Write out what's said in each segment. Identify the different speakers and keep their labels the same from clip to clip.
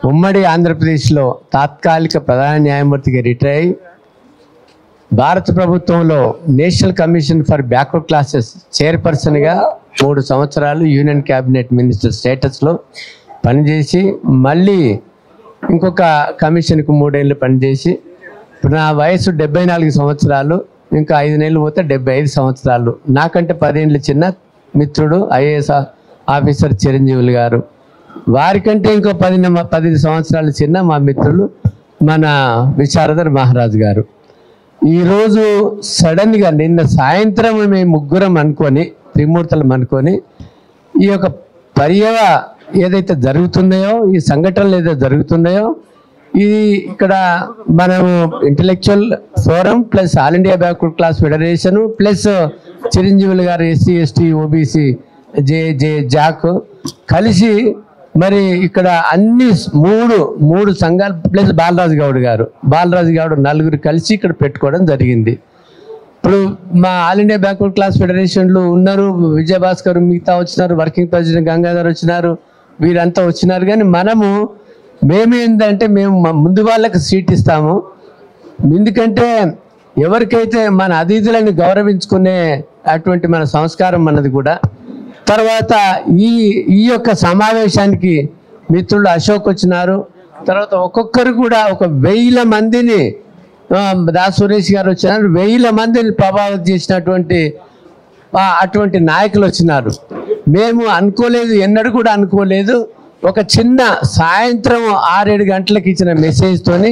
Speaker 1: ఉమ్మడి ఆంధ్రప్రదేశ్లో తాత్కాలిక ప్రధాన న్యాయమూర్తిగా రిటైర్ అయి భారత ప్రభుత్వంలో National Commission for Backward Classes చైర్పర్సన్గా 3 సంవత్సరాలు యూనియన్ క్యాబినెట్ మినిస్టర్ స్టేటస్లో పనిచేసి మళ్ళీ ఇంకొక కమిషన్కు 3 ఏళ్ళు పనిచేసి ఇప్పుడు నా వయసు 74 సంవత్సరాలు, ఇంకా 5 నెలలు పోతే 75 సంవత్సరాలు. నాకంటే 10 ఏళ్ళు చిన్న మిత్రుడు ఐఏఎస్ ఆఫీసర్ చిరంజీవులు గారు, వారికంటే ఇంకో 10 సంవత్సరాలు చిన్న మా మిత్రులు మన విశారదర్ మహారాజ్ గారు. ఈరోజు సడన్గా నిన్న సాయంత్రం మేము ముగ్గురం అనుకొని, త్రిమూర్తులం అనుకొని, ఈ యొక్క పర్యవ ఏదైతే జరుగుతున్నాయో, ఈ సంఘటనలు ఏదైతే జరుగుతున్నాయో, ఇది ఇక్కడ మనము intellectual forum plus all India backward class federation plus Chiranjeevulu గారు ఎస్సీ ఎస్టీ ఓబీసీ జాక్ కలిసి మరి ఇక్కడ అన్ని మూడు సంఘాలు ప్లస్ బాలరాజు గౌడ్ నలుగురు కలిసి ఇక్కడ పెట్టుకోవడం జరిగింది. ఇప్పుడు మా ఆల్ ఇండియా బ్యాక్వర్డ్ క్లాస్ ఫెడరేషన్లు ఉన్నారు, విజయభాస్కర్ మిగతా వచ్చినారు, వర్కింగ్ ప్రెసిడెంట్ గంగాధర్ వచ్చినారు, వీరంతా వచ్చినారు. కానీ మేమేంటంటే మేము ముందు వాళ్ళకి సీట్ ఇస్తాము. ఎందుకంటే ఎవరికైతే మన అతిథులను గౌరవించుకునే అటువంటి మన సంస్కారం మనది కూడా. తర్వాత ఈ యొక్క సమావేశానికి మిత్రులు అశోక్ వచ్చినారు. తర్వాత ఒక్కొక్కరు కూడా 1000 మందిని, దాస్ సురేష్ గారు వచ్చినారు, 1000 మందిని ప్రభావితం చేసినటువంటి అటువంటి నాయకులు వచ్చినారు. మేము అనుకోలేదు, ఎన్నడూ కూడా అనుకోలేదు. ఒక చిన్న సాయంత్రం 6-7 గంటలకు ఇచ్చిన మెసేజ్తోని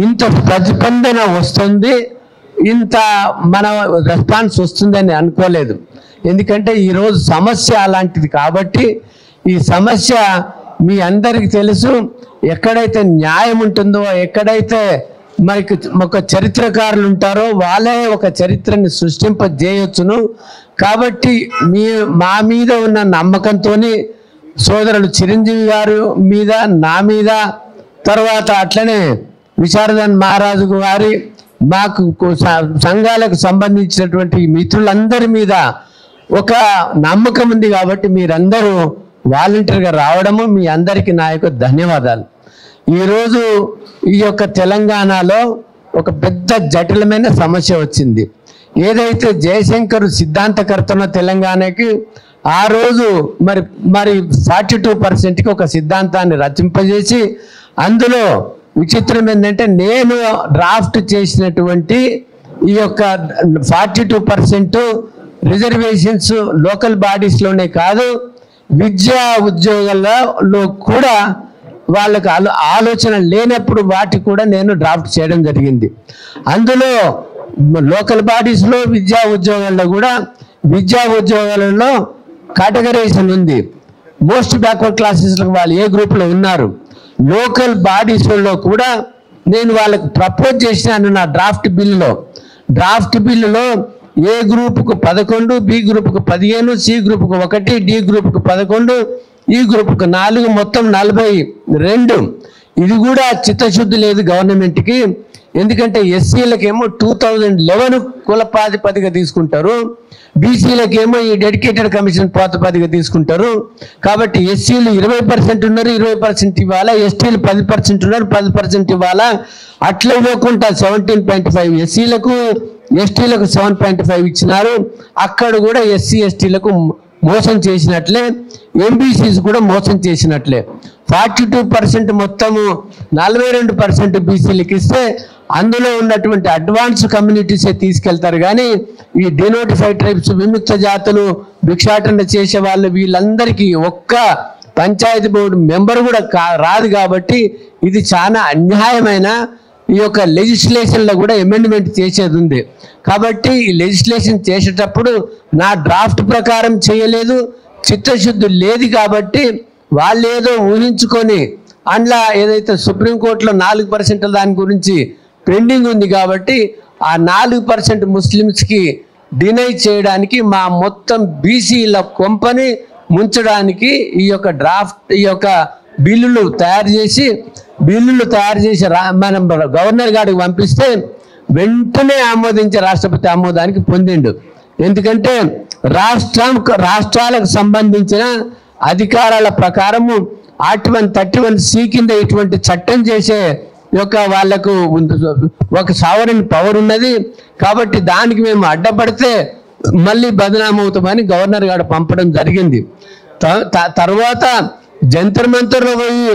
Speaker 1: ఇంత ప్రతిస్పందన వస్తుంది, ఇంత మన రెస్పాన్స్ వస్తుందని అనుకోలేదు. ఎందుకంటే ఈరోజు సమస్య అలాంటిది కాబట్టి, ఈ సమస్య మీ అందరికీ తెలుసు. ఎక్కడైతే న్యాయం ఉంటుందో, ఎక్కడైతే మనకి ఒక చరిత్రకారులు ఉంటారో వాళ్ళే ఒక చరిత్రని సృష్టింపజేయొచ్చును. కాబట్టి మా మీద ఉన్న నమ్మకంతో సోదరులు చిరంజీవి గారు మీద, నా మీద, తర్వాత అట్లనే విశారదన్ మహారాజు గారి, మాకు సంఘాలకు సంబంధించినటువంటి మిత్రులందరి మీద ఒక నమ్మకం ఉంది. కాబట్టి మీరందరూ వాలంటీర్గా రావడము మీ అందరికీ నా యొక్క ధన్యవాదాలు. ఈరోజు ఈ యొక్క తెలంగాణలో ఒక పెద్ద జటిలమైన సమస్య వచ్చింది. ఏదైతే జయశంకర్ సిద్ధాంతకర్తన తెలంగాణకి ఆ రోజు మరి 42%కి ఒక సిద్ధాంతాన్ని రచింపజేసి, అందులో విచిత్రం ఏంటంటే నేను డ్రాఫ్ట్ చేసినటువంటి ఈ యొక్క 42% రిజర్వేషన్స్ లోకల్ బాడీస్లోనే కాదు, విద్యా ఉద్యోగాలలో కూడా వాళ్ళకు ఆలోచన లేనప్పుడు వాటికి కూడా నేను డ్రాఫ్ట్ చేయడం జరిగింది. అందులో లోకల్ బాడీస్లో విద్యా ఉద్యోగాలలో కేటగరైజేషన్ ఉంది. మోస్ట్ బ్యాక్వర్డ్ క్లాసెస్లకు వాళ్ళు ఏ గ్రూప్లో ఉన్నారు. లోకల్ బాడీస్లో కూడా నేను వాళ్ళకు ప్రపోజ్ చేసినాను నా డ్రాఫ్ట్ బిల్లులో ఏ గ్రూపుకు 11, బి గ్రూపుకు 15, సి గ్రూపుకు 1, డి గ్రూపుకు 11, ఈ గ్రూపుకు 4, మొత్తం 42. ఇది కూడా చిత్తశుద్ధి లేదు గవర్నమెంట్కి. ఎందుకంటే ఎస్సీలకేమో 2011 కుల ప్రాతిపదిక తీసుకుంటారు, బీసీలకేమో ఈ డెడికేటెడ్ కమిషన్ ప్రాతిపదిక తీసుకుంటారు. కాబట్టి ఎస్సీలు 20% ఉన్నారు, 20% ఇవ్వాలా, ఎస్టీలు 10% ఉన్నారు, 10% ఇవ్వాలా. అట్లా ఇవ్వకుండా 17.5 ఎస్సీలకు, ఎస్టీలకు 7.5 ఇచ్చినారు. అక్కడ కూడా ఎస్సీ ఎస్టీలకు మోసం చేసినట్లే, ఎంబీసీస్ కూడా మోసం చేసినట్లే. 42% మొత్తము 42% బీసీలకు ఇస్తే అందులో ఉన్నటువంటి అడ్వాన్స్ కమ్యూనిటీసే తీసుకెళ్తారు. కానీ ఈ డినోటిఫైడ్ ట్రైబ్స్, విముక్త జాతులు, భిక్షాటన చేసే వాళ్ళు, వీళ్ళందరికీ ఒక్క పంచాయతీ బోర్డు మెంబర్ కూడా రాదు. కాబట్టి ఇది చాలా అన్యాయమైన ఈ యొక్క లెజిస్లేషన్లో కూడా అమెండ్మెంట్ చేసేది ఉంది. కాబట్టి ఈ లెజిస్లేషన్ చేసేటప్పుడు నా డ్రాఫ్ట్ ప్రకారం చేయలేదు, చిత్తశుద్ధి లేదు. కాబట్టి వాళ్ళు ఏదో ఊహించుకొని అందులో ఏదైతే సుప్రీంకోర్టులో 4% దాని గురించి పెండింగ్ ఉంది, కాబట్టి ఆ 4% ముస్లిమ్స్కి డినై చేయడానికి, మా మొత్తం బీసీల కొంపని ముంచడానికి ఈ యొక్క బిల్లులు తయారు చేసి మనం గవర్నర్ గారికి పంపిస్తే వెంటనే ఆమోదించి రాష్ట్రపతి ఆమోదానికి పొందిండు. ఎందుకంటే రాష్ట్రాలకు సంబంధించిన అధికారాల ప్రకారము ఆర్టికల్ 31C కింద ఇటువంటి చట్టం చేసే యొక్క వాళ్ళకు ఒక సావరెన్ పవర్ ఉన్నది. కాబట్టి దానికి మేము అడ్డపడితే మళ్ళీ బదనామవుతామని గవర్నర్ గారు పంపడం జరిగింది. తర్వాత జంతర్ మంతర్లో పోయి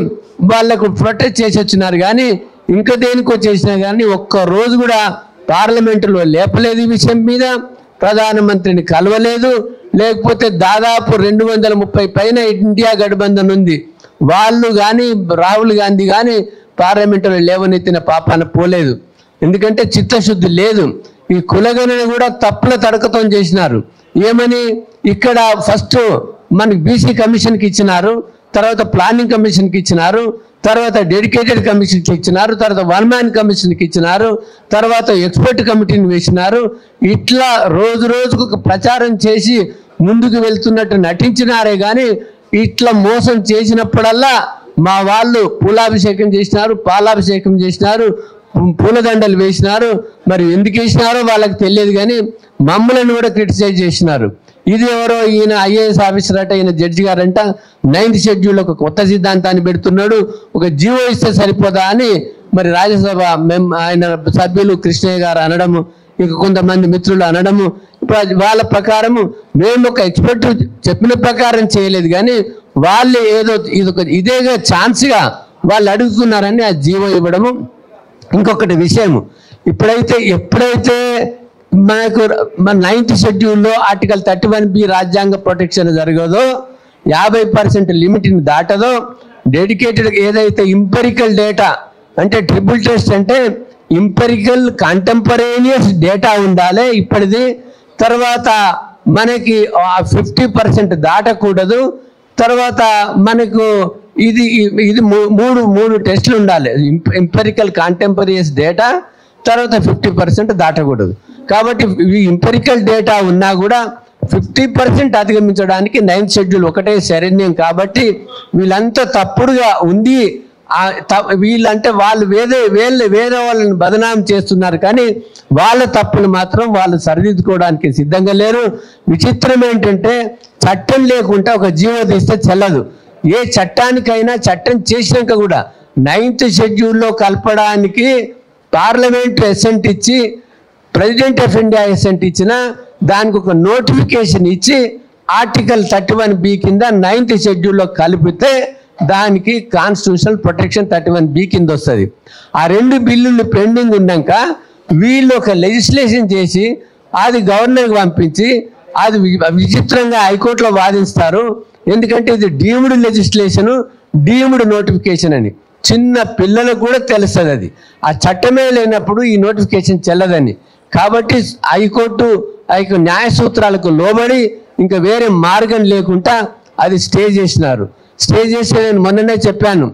Speaker 1: వాళ్ళకు ప్రొటెస్ట్ చేసి వచ్చినారు, కానీ ఇంకా దేనికో చేసినా కానీ ఒక్క రోజు కూడా పార్లమెంటులో లేపలేదు ఈ విషయం మీద, ప్రధానమంత్రిని కలవలేదు. లేకపోతే దాదాపు 230 పైన ఇండియా గఠబంధన్ ఉంది, వాళ్ళు కానీ రాహుల్ గాంధీ కానీ పార్లమెంటులో లేవనెత్తిన పాపాన పోలేదు. ఎందుకంటే చిత్తశుద్ధి లేదు. ఈ కులగణన కూడా తప్పుల తడకతో చేసినారు. ఏమని ఇక్కడ ఫస్ట్ మనకి బీసీ కమిషన్కి ఇచ్చినారు, తర్వాత ప్లానింగ్ కమిషన్కి ఇచ్చినారు, తర్వాత డెడికేటెడ్ కమిషన్కి ఇచ్చినారు, తర్వాత వన్ మ్యాన్ కమిషన్కి ఇచ్చినారు, తర్వాత ఎక్స్పర్ట్ కమిటీని వేసినారు. ఇట్లా రోజు రోజుకు ప్రచారం చేసి ముందుకు వెళ్తున్నట్టు నటించినారే కానీ ఇట్లా మోసం చేసినప్పుడల్లా మా వాళ్ళు పూలాభిషేకం చేసినారు, పాలాభిషేకం చేసినారు, పూలదండలు వేసినారు. మరి ఎందుకు వేసినారో వాళ్ళకి తెలియదు, కానీ మమ్మల్ని కూడా క్రిటిసైజ్ చేసినారు. ఇది ఎవరో ఈయన ఐఏఎస్ ఆఫీసర్ అట, ఈయన జడ్జి గారంట 9th షెడ్యూల్ ఒక కొత్త సిద్ధాంతాన్ని పెడుతున్నాడు, ఒక జీవో ఇస్తే సరిపోదా అని మరి రాజ్యసభ ఆయన సభ్యులు కృష్ణయ్య గారు అనడము, ఇక కొంతమంది మిత్రులు అనడము. ఇప్పుడు వాళ్ళ ప్రకారము మేము ఒక ఎక్స్పర్ట్ చెప్పిన ప్రకారం చేయలేదు, కానీ వాళ్ళు ఏదో ఇదేగా ఛాన్స్గా వాళ్ళు అడుగుతున్నారని ఆ జీవో ఇవ్వడము. ఇంకొకటి విషయము, ఎప్పుడైతే మనకు 9th షెడ్యూల్లో ఆర్టికల్ 31B రాజ్యాంగ ప్రొటెక్షన్ జరగదో, 50% లిమిట్ని దాటదో, డెడికేటెడ్ ఏదైతే ఇంపెరికల్ డేటా అంటే ట్రిపుల్ టెస్ట్ అంటే ఇంపెరికల్ కంటెంపరేనియస్ డేటా ఉండాలి ఇప్పటిది. తర్వాత మనకి 50% దాటకూడదు. తర్వాత మనకు ఇది మూడు టెస్టులు ఉండాలి, ఇంపెరికల్ కాంటెంపరీయస్ డేటా, తర్వాత 50% దాటకూడదు. కాబట్టి ఈ ఇంపెరికల్ డేటా ఉన్నా కూడా 50% అధిగమించడానికి 9th షెడ్యూల్ ఒకటే శరణ్యం. కాబట్టి వీళ్ళంతా తప్పుడుగా ఉంది, వీళ్ళంటే వాళ్ళు వేరే వాళ్ళని బదనాం చేస్తున్నారు, కానీ వాళ్ళ తప్పులు మాత్రం వాళ్ళు సరిదిద్దుకోవడానికి సిద్ధంగా లేరు. విచిత్రం ఏంటంటే చట్టం లేకుండా ఒక జీవో తీస్తే చెల్లదు. ఏ చట్టానికైనా చట్టం చేసినాక కూడా 9th షెడ్యూల్లో కలపడానికి పార్లమెంట్ అసెంట్ ఇచ్చి, ప్రెసిడెంట్ ఆఫ్ ఇండియా అసెంట్ ఇచ్చిన దానికి ఒక నోటిఫికేషన్ ఇచ్చి ఆర్టికల్ 31B కింద 9th షెడ్యూల్లో కలిపితే దానికి కాన్స్టిట్యూషనల్ ప్రొటెక్షన్ 31B కింద వస్తుంది. ఆ 2 బిల్లులు పెండింగ్ ఉన్నాక వీళ్ళు ఒక లెజిస్లేషన్ చేసి అది గవర్నర్కి పంపించి అది విచిత్రంగా హైకోర్టులో వాదిస్తారు. ఎందుకంటే ఇది డీమ్డ్ లెజిస్లేషను, డీమ్డ్ నోటిఫికేషన్ అని చిన్న పిల్లలకు కూడా తెలుస్తుంది. అది ఆ చట్టమే లేనప్పుడు ఈ నోటిఫికేషన్ చెల్లదని. కాబట్టి హైకోర్టు న్యాయ సూత్రాలకు లోబడి ఇంకా వేరే మార్గం లేకుండా అది స్టే చేసినారు. స్టే చేసి నేను మొన్ననే చెప్పాను,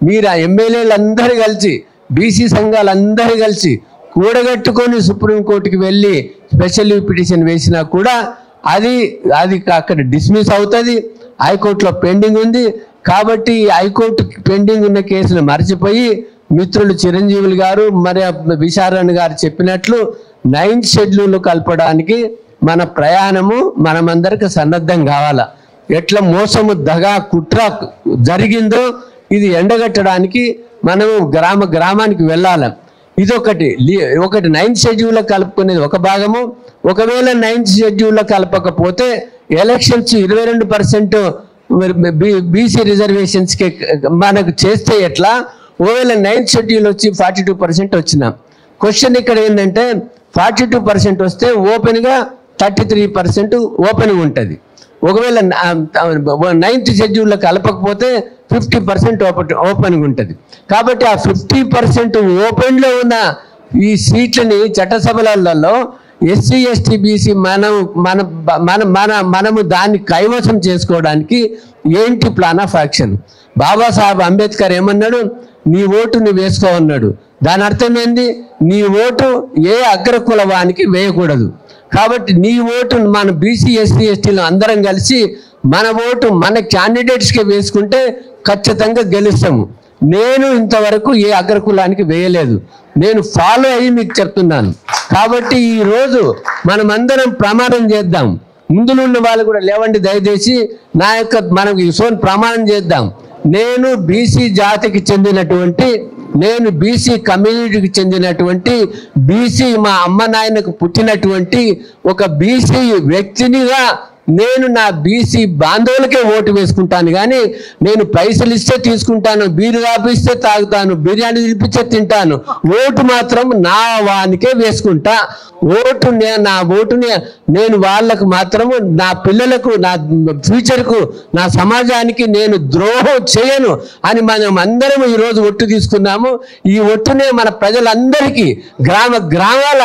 Speaker 1: మీరు ఆ ఎమ్మెల్యేలు అందరూ కలిసి, బీసీ సంఘాలందరూ కలిసి కూడగట్టుకొని సుప్రీంకోర్టుకి వెళ్ళి స్పెషల్ పిటిషన్ వేసినా కూడా అది అక్కడ డిస్మిస్ అవుతుంది. హైకోర్టులో పెండింగ్ ఉంది. కాబట్టి హైకోర్టు పెండింగ్ ఉన్న కేసును మర్చిపోయి మిత్రులు చిరంజీవులు గారు మరి విశారణ్ గారు చెప్పినట్లు 9th షెడ్యూల్ కలపడానికి మన ప్రయాణము మనమందరికి సన్నద్ధం కావాలా. ఎట్లా మోసము దగా కుట్ర జరిగిందో ఇది ఎండగట్టడానికి మనము గ్రామానికి వెళ్ళాలి. ఇదొకటి 9th షెడ్యూల్లో కలుపుకునేది ఒక భాగము. ఒకవేళ 9th షెడ్యూల్లో కలపకపోతే ఎలక్షన్స్ 22% బీసీ రిజర్వేషన్స్కి మనకు చేస్తే ఎట్లా? ఒకవేళ 9th షెడ్యూల్ వచ్చి 42% వచ్చినాం. క్వశ్చన్ ఇక్కడ ఏంటంటే 42% వస్తే ఓపెన్గా 33% ఓపెన్గా ఉంటుంది. ఒకవేళ 9th షెడ్యూల్లో కలపకపోతే 50% ఓపెన్గా ఉంటుంది. కాబట్టి ఆ 50% ఓపెన్లో ఉన్న ఈ సీట్లని చట్టసభలలో ఎస్సీ ఎస్టీ బీసీ మనము దాన్ని కైవసం చేసుకోవడానికి ఏంటి plan of action? Babasaheb Ambedkar ఏమన్నాడు? నీ ఓటు నువ్వు వేసుకో అన్నాడు. దాని అర్థం ఏంది? నీ ఓటు ఏ అగ్రకులవానికి వేయకూడదు. కాబట్టి నీ ఓటు మన బీసీ ఎస్సీ ఎస్టీలు అందరం కలిసి మన ఓటు మన క్యాండిడేట్స్కి వేసుకుంటే ఖచ్చితంగా గెలుస్తాము. నేను ఇంతవరకు ఏ అగ్రకులానికి వేయలేదు, నేను ఫాలో అయ్యి మీకు చెప్తున్నాను. కాబట్టి ఈరోజు మనమందరం ప్రమాణం చేద్దాం. ముందునున్న వాళ్ళు కూడా లేవండి దయచేసి, మనకి సోన్ ప్రమాణం చేద్దాం. నేను బీసీ జాతికి చెందినటువంటి, నేను బీసీ కమ్యూనిటీకి చెందినటువంటి, బీసీ మా అమ్మ నాయనకు పుట్టినటువంటి ఒక బీసీ వ్యక్తినిగా నేను నా బీసీ బాంధవులకే ఓటు వేసుకుంటాను. కానీ నేను పైసలు ఇస్తే తీసుకుంటాను, బీరు కాపిస్తే తాగుతాను, బిర్యానీ తినిపిస్తే తింటాను, ఓటు మాత్రం నా వానికే వేసుకుంటా. నా ఓటుని నేను వాళ్ళకు మాత్రము, నా పిల్లలకు, నా ఫ్యూచర్కు, నా సమాజానికి నేను ద్రోహం చేయను అని మనం అందరం ఈరోజు ఒట్టు తీసుకున్నాము. ఈ ఒట్టునే మన ప్రజలందరికీ గ్రామాల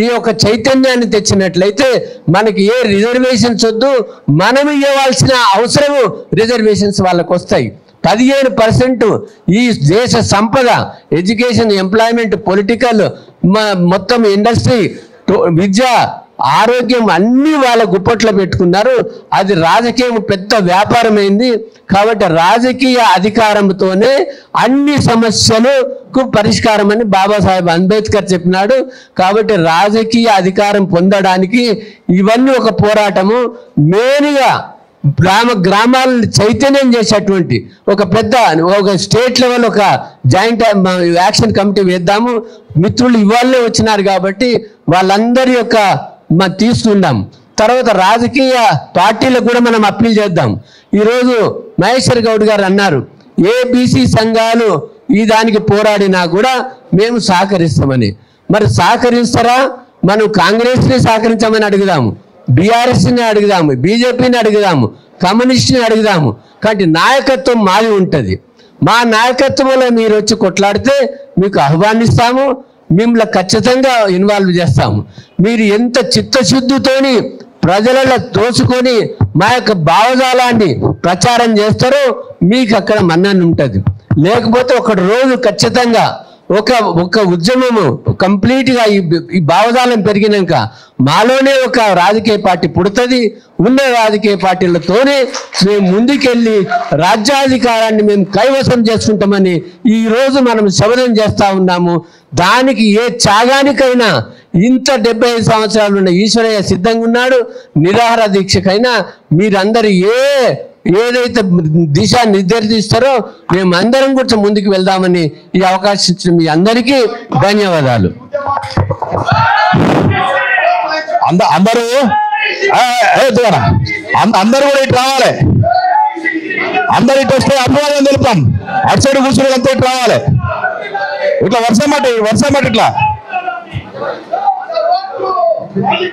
Speaker 1: ఈ యొక్క చైతన్యాన్ని తెచ్చినట్లయితే మనకి ఏ రిజర్వేషన్స్ వద్దు, మనం ఇవ్వాల్సిన అవసరము రిజర్వేషన్స్ వాళ్ళకు వస్తాయి. 15% ఈ దేశ సంపద, ఎడ్యుకేషన్, ఎంప్లాయ్మెంట్, పొలిటికల్, మొత్తం ఇండస్ట్రీ, విద్య, ఆరోగ్యం అన్నీ వాళ్ళ గుప్పట్లో పెట్టుకున్నారు. అది రాజకీయం పెద్ద వ్యాపారమైంది. కాబట్టి రాజకీయ అధికారంతోనే అన్ని సమస్యలకు పరిష్కారం అని బాబాసాహెబ్ అంబేద్కర్ చెప్పినాడు. కాబట్టి రాజకీయ అధికారం పొందడానికి ఇవన్నీ ఒక పోరాటము. మెయిన్గా గ్రామాలను చైతన్యం చేసేటువంటి ఒక స్టేట్ లెవెల్ ఒక జాయింట్ యాక్షన్ కమిటీ వేద్దాము. మిత్రులు ఇవాళనే వచ్చినారు కాబట్టి వాళ్ళందరి యొక్క తీసుకుందాం. తర్వాత రాజకీయ పార్టీలకు కూడా మనం అప్పీల్ చేద్దాం. ఈరోజు మహేశ్వర్ గౌడ్ గారు అన్నారు, ఏ బీసీ సంఘాలు ఈ దానికి పోరాడినా కూడా మేము సహకరిస్తామని. మరి సహకరిస్తారా? మనం కాంగ్రెస్ని సహకరించమని అడుగుదాము, బీఆర్ఎస్ని అడుగుదాము, బీజేపీని అడుగుదాము, కమ్యూనిస్ట్ని అడుగుదాము. కాబట్టి నాయకత్వం మాది ఉంటుంది. మా నాయకత్వంలో మీరు వచ్చి కొట్లాడితే మీకు ఆహ్వానిస్తాము, మిమ్మల్ని ఖచ్చితంగా ఇన్వాల్వ్ చేస్తాము. మీరు ఎంత చిత్తశుద్ధితోని ప్రజలలో తోసుకొని మా యొక్క భావజాలాన్ని ప్రచారం చేస్తారో మీకు అక్కడ మన్నన ఉంటుంది. లేకపోతే ఒక రోజు ఖచ్చితంగా ఒక ఉద్యమము కంప్లీట్గా ఈ భావజాలం పెరిగినాక మాలోనే ఒక రాజకీయ పార్టీ పుడుతుంది. ఉన్న రాజకీయ పార్టీలతోనే మేము ముందుకెళ్ళి రాజ్యాధికారాన్ని మేము కైవసం చేసుకుంటామని ఈరోజు మనం శపథం చేస్తూ ఉన్నాము. దానికి ఏ త్యాగానికైనా ఇంత 75 సంవత్సరాలు ఉన్న ఈశ్వరయ్య సిద్ధంగా ఉన్నాడు. నిరాహార దీక్షకైనా మీరందరూ ఏదైతే దిశ నిర్దేశిస్తారో మేమందరం కూడా ముందుకు వెళ్దామని ఈ అవకాశం ఇచ్చిన మీ అందరికీ ధన్యవాదాలు.
Speaker 2: అందరూ కూడా ఇటు రావాలి. అందరు ఇటు వస్తే అభివాదం తెలుపుతాం. అటు సైడ్ కూర్చుని అంతా ఇటు రావాలి. ఇట్లా వర్షం ఇట్లా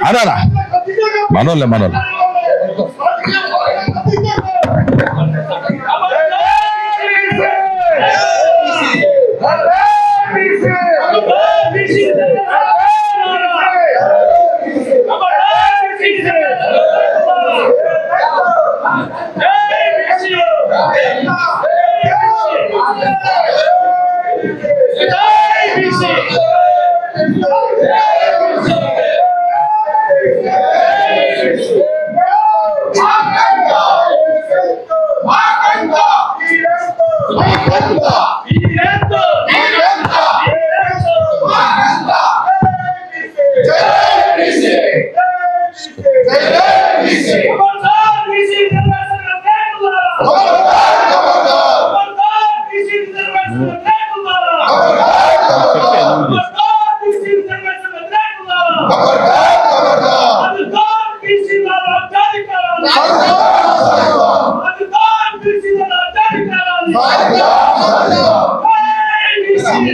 Speaker 2: అనా మనోళ్ళే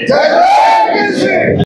Speaker 3: Jai